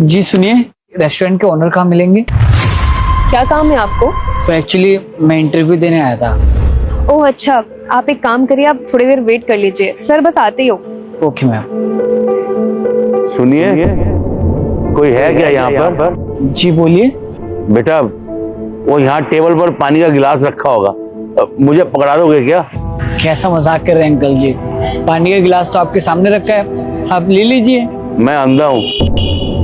जी सुनिए, रेस्टोरेंट के ओनर कहाँ मिलेंगे? क्या काम है आपको? एक्चुअली मैं इंटरव्यू देने आया था। ओह अच्छा, आप एक काम करिए, आप थोड़ी देर वेट कर लीजिए, सर बस आते ही हो। Okay ma'am. सुनिए, कोई है क्या यहाँ पर? जी बोलिए। बेटा, वो यहाँ टेबल पर पानी का गिलास रखा होगा, मुझे पकड़ा दोगे क्या? कैसा मजाक कर रहे हैं अंकल जी? पानी का गिलास तो आपके सामने रखा है, आप ले लीजिए। मैं अंधा हूँ,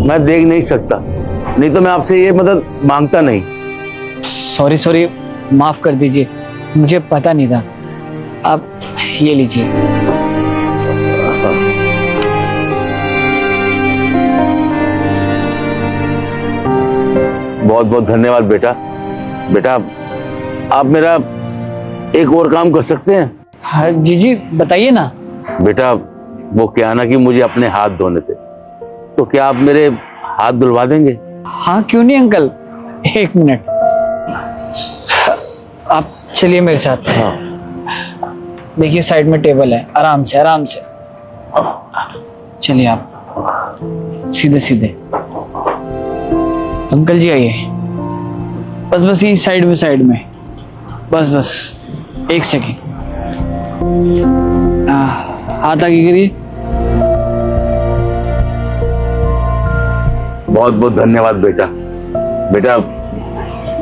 मैं देख नहीं सकता, नहीं तो मैं आपसे ये मदद मांगता नहीं। सॉरी, माफ कर दीजिए, मुझे पता नहीं था। आप ये लीजिए। बहुत बहुत धन्यवाद बेटा। बेटा, आप मेरा एक और काम कर सकते हैं? हाँ जी बताइए ना। बेटा, वो क्या ना कि मुझे अपने हाथ धोने थे, तो क्या आप मेरे हाथ धुलवा देंगे? हाँ क्यों नहीं अंकल, एक मिनट, आप चलिए मेरे साथ। हाँ। देखिए साइड में टेबल है, आराम से चलिए आप सीधे सीधे। अंकल जी आइए, बस ये साइड में बस एक सेकेंड। हाथ आगे करिए। बहुत बहुत धन्यवाद बेटा। बेटा,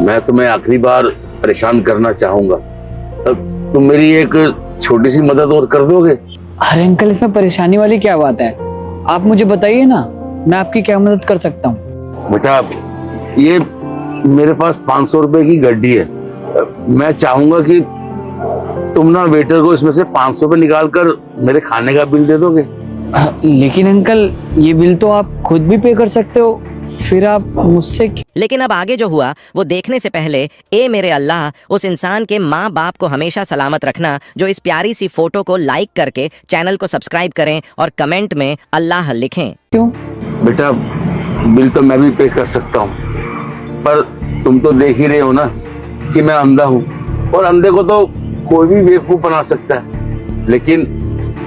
मैं तुम्हें आखिरी बार परेशान करना चाहूंगा, तुम मेरी एक छोटी सी मदद और कर दोगे? अरे अंकल, इसमें परेशानी वाली क्या बात है? आप मुझे बताइए ना, मैं आपकी क्या मदद कर सकता हूँ? बेटा, ये मेरे पास 500 रुपए की गड्डी है, मैं चाहूंगा कि तुम ना वेटर को इसमें से 500 रुपए निकाल कर मेरे खाने का बिल दे दोगे। लेकिन अंकल, ये बिल तो आप खुद भी पे कर सकते हो, फिर आप मुझसे लेकिन अब आगे जो हुआ वो देखने से पहले ए मेरे अल्लाह, उस इंसान के माँ बाप को हमेशा सलामत रखना जो इस प्यारी सी फोटो को लाइक करके चैनल को सब्सक्राइब करें और कमेंट में अल्लाह लिखें। क्यों? बेटा, बिल तो मैं भी पे कर सकता हूँ, पर तुम तो देख ही रहे हो ना कि मैं अंधा हूँ, और अंधे को तो कोई भी बेवकूफ बना सकता है।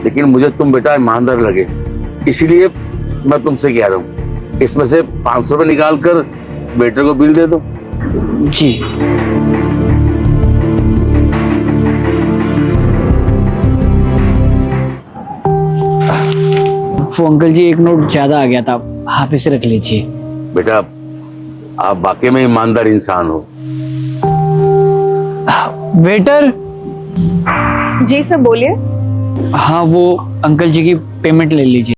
लेकिन मुझे तुम बेटा ईमानदार लगे, इसीलिए मैं तुमसे कह रहा हूँ, इसमें से 500 रुपए निकाल कर बेटे को बिल दे दो। जी। वो अंकल जी, एक नोट ज्यादा आ गया था, आप इसे रख लीजिए। बेटा, आप वाकई में ईमानदार इंसान हो। वेटर। जी सर बोलिए। हाँ, वो अंकल जी की पेमेंट ले लीजिए।